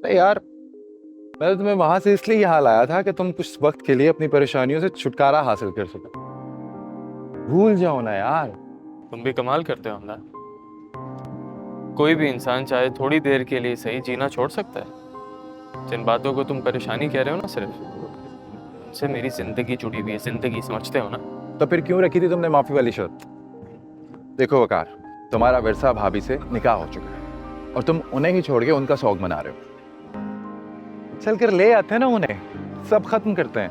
अरे यार, मैं तो तुम्हें वहां से इसलिए यहाँ लाया था कि तुम कुछ वक्त के लिए अपनी परेशानियों से छुटकारा हासिल कर सको। भूल जाओ ना यार। तुम भी कमाल करते हो हमला। कोई भी इंसान चाहे थोड़ी देर के लिए सही जीना छोड़ सकता है। जिन बातों को तुम परेशानी कह रहे हो ना, सिर्फ उनसे मेरी जिंदगी जुड़ी हुई है। जिंदगी समझते हो ना? तो फिर क्यों रखी थी तुमने माफी वाली शर्त? देखो वकार, तुम्हारा विरसा भाभी से निकाह हो चुका है और तुम उन्हें ही छोड़ के उनका शौक मना रहे हो। चल कर ले आते हैं ना उन्हें, सब खत्म करते हैं।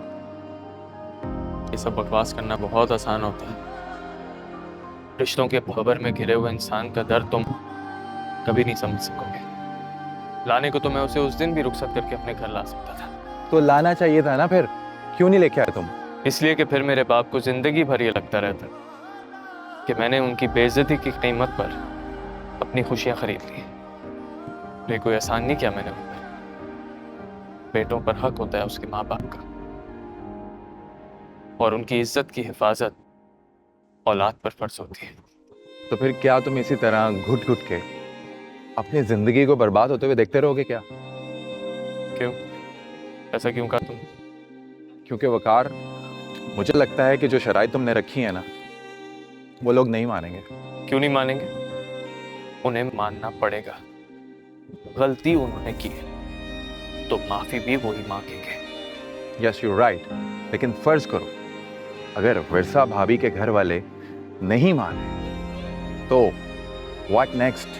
ये सब बकवास करना बहुत आसान होता है। रिश्तों के भंवर में घिरे हुए इंसान का दर्द तुम कभी नहीं समझ सकोगे। लाने को तो मैं उसे उस दिन भी रुखसत करके अपने घर ला सकता था। तो लाना चाहिए था ना, फिर क्यों नहीं लेके आए तुम? इसलिए कि फिर मेरे बाप को जिंदगी भर ये लगता रहता कि मैंने उनकी बेइज्जती की कीमत पर अपनी खुशियां खरीद ली। ये कोई एहसान नहीं किया मैंने उन पर। बेटों पर हक होता है उसके माँ बाप का, और उनकी इज्जत की हिफाजत औलाद पर फर्ज होती है। तो फिर क्या तुम इसी तरह घुट घुट के अपनी जिंदगी को बर्बाद होते हुए देखते रहोगे क्या? क्यों? ऐसा क्यों कहा तुम? क्योंकि वकार, मुझे लगता है कि जो शराइत तुमने रखी है ना, वो लोग नहीं मानेंगे। क्यों नहीं मानेंगे? उन्हें मानना पड़ेगा। गलती उन्होंने की है तो माफी भी वही मांगेंगे। यस यू राइट, लेकिन फर्ज करो अगर विरसा भाभी के घर वाले नहीं माने तो व्हाट नेक्स्ट?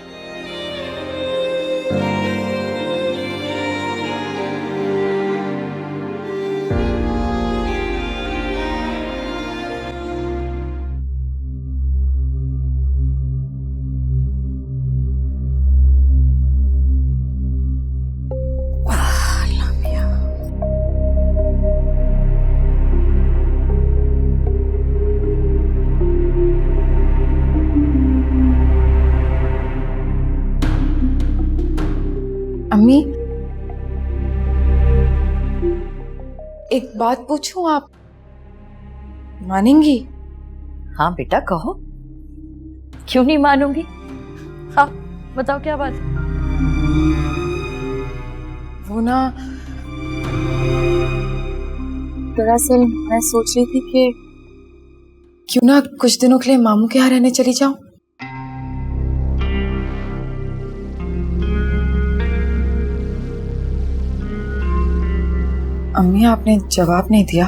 अम्मी, एक बात पूछूं, आप मानेंगी? हाँ बेटा कहो, क्यों नहीं मानूंगी। हाँ बताओ क्या बात है। वो ना, दरअसल मैं सोच रही थी कि क्यों ना कुछ दिनों के लिए मामू के यहाँ रहने चली जाऊं। अम्मी, आपने जवाब नहीं दिया।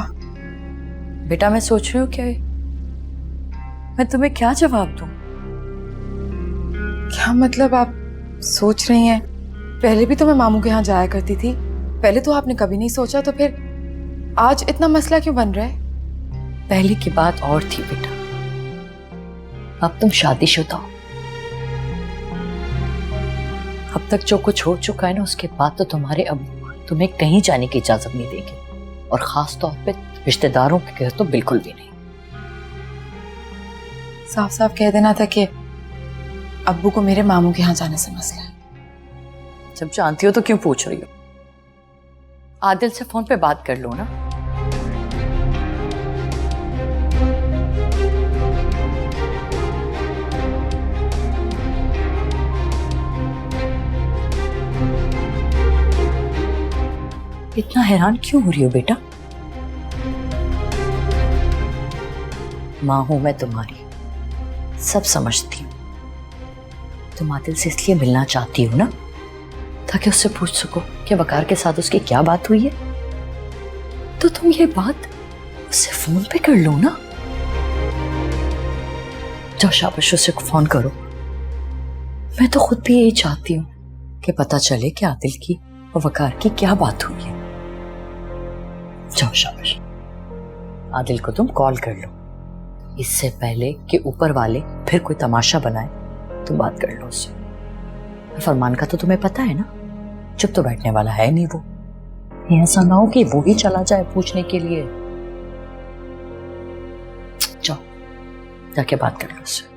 बेटा मैं सोच रही हूँ कि मैं तुम्हें क्या जवाब दूं। क्या मतलब आप सोच रही हैं? पहले भी तो मैं मामू के यहाँ जाया करती थी, पहले तो आपने कभी नहीं सोचा, तो फिर आज इतना मसला क्यों बन रहा है? पहले की बात और थी बेटा, अब तुम शादीशुदा हो। अब तक जो कुछ हो चुका है ना, उसके बाद तो तुम्हारे अब्बू तुम्हें कहीं जाने की इजाजत नहीं देंगे, और खास तौर पे रिश्तेदारों के घर तो बिल्कुल भी नहीं। साफ साफ कह देना था कि अब्बू को मेरे मामू के यहाँ जाने से मसला है। जब जानती हो तो क्यों पूछ रही हो? आदिल से फोन पे बात कर लो ना। इतना हैरान क्यों हो रही हो बेटा? माँ हूं मैं तुम्हारी, सब समझती हूँ। तुम आदिल से इसलिए मिलना चाहती हो ना, ताकि उससे पूछ सको कि वकार के साथ उसकी क्या बात हुई है। तो तुम ये बात उससे फोन पे कर लो ना। जाओ शाबाश, उससे फोन करो। मैं तो खुद भी यही चाहती हूँ कि पता चले कि आदिल की और वकार की क्या बात हुई है। जाओ शाबाश, आदिल को तुम कॉल कर लो, इससे पहले कि ऊपर वाले फिर कोई तमाशा बनाए। तुम बात कर लो उससे। फरमान का तो तुम्हें पता है ना, चुप तो बैठने वाला है नहीं वो। ऐसा ना हो कि वो ही चला जाए पूछने के लिए। जाओ जाके बात कर लो उससे।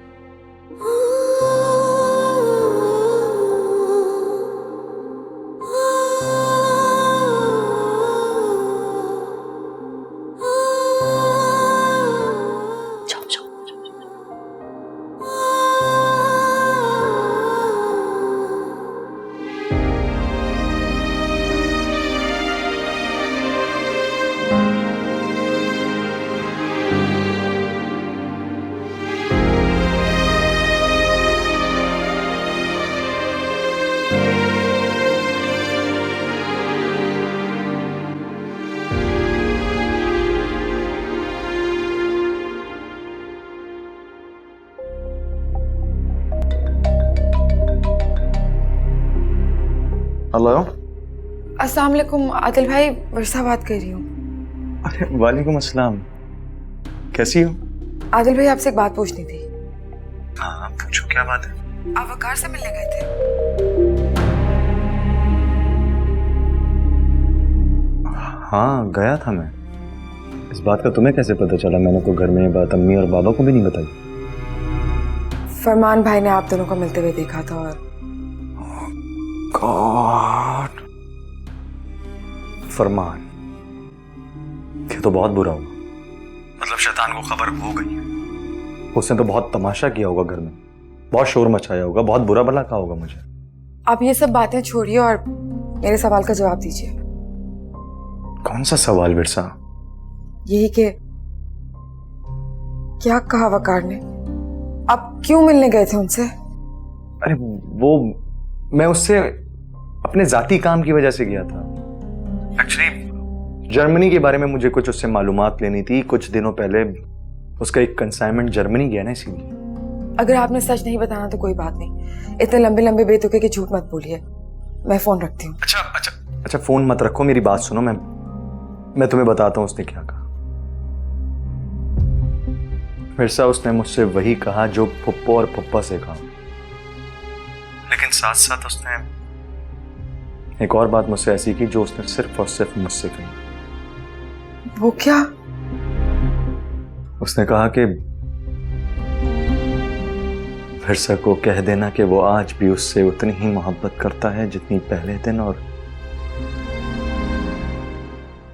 हेलो। अस्सलाम वालेकुम आदिल भाई, वर्षा बात कर रही हूँ। अरे वालेकुम अस्सलाम, कैसी हो? आदिल भाई आपसे एक बात पूछनी थी। हाँ पूछो, क्या बात है? आप वकार से मिलने गए थे? हाँ गया था मैं। इस बात का तुम्हें कैसे पता चला? मैंने तो घर में ये बात अम्मी और बाबा को भी नहीं बताई। फरमान भाई ने आप दोनों को मिलते हुए देखा था और गॉड, फरमान, ये तो बहुत बुरा हुआ। मतलब शैतान को खबर हो गई है। उसने तो बहुत तमाशा किया होगा घर में, बहुत शोर मचाया होगा, बहुत बुरा भला कहा होगा मुझे। आप ये सब बातें छोड़िए और मेरे सवाल का जवाब दीजिए। कौन सा सवाल विरसा? यही कि क्या कहा वकार ने? आप क्यों मिलने गए थे उनसे? अरे वो, मैं उससे अपने जाती काम की वजह से गया था। एक्चुअली जर्मनी के बारे में मुझे कुछ उससे मालूमात लेनी थी। कुछ दिनों पहले उसका एक कंसाइनमेंट जर्मनी गया ना, इसीलिए। अगर आपने सच नहीं बताना तो कोई बात नहीं, इतने लंबे लंबे बेतुके के झूठ मत बोलिए। मैं फोन रखती हूँ। अच्छा फोन मत रखो, मेरी बात सुनो। मैं तुम्हें बताता हूँ उसने क्या कहा। मिर्सा, उसने मुझसे वही कहा जो पुप्पो और पुप्पा से कहा, लेकिन साथ साथ उसने एक और बात मुझसे ऐसी की जो उसने सिर्फ और सिर्फ मुझसे कही। वो क्या? उसने कहा कि मिर्सा को कह देना कि वो आज भी उससे उतनी ही मोहब्बत करता है जितनी पहले दिन और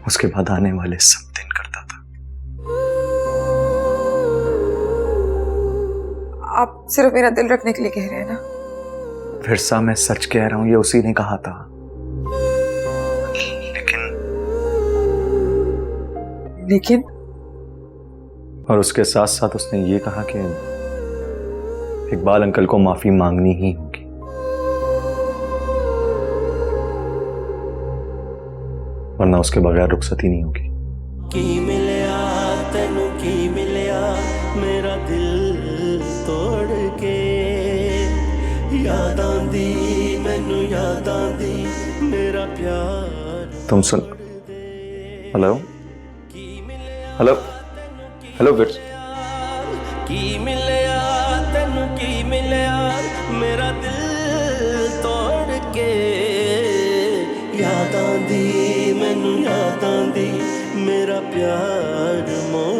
उसके बाद आने वाले सब दिन करता था। आप सिर्फ मेरा दिल रखने के लिए कह रहे हैं ना? फिरसा, मैं सच कह रहा हूं, ये उसी ने कहा था। लेकिन और उसके साथ साथ उसने ये कहा कि इकबाल अंकल को माफी मांगनी ही होगी। वरना उसके बगैर रुखसत ही नहीं होगी। की मिलिया तेनू, की मिलिया मेरा दिल तोड़ के, याद आंदी मैनू, याद आंदी मेरा प्यार। तुम सुन। हेलो हेलो हेलो विर्स। की मिलिया तेनू, की मिलिया मेरा दिल तोड़ के, याद आंदी मैनू, याद आंदी मेरा प्यार मोड़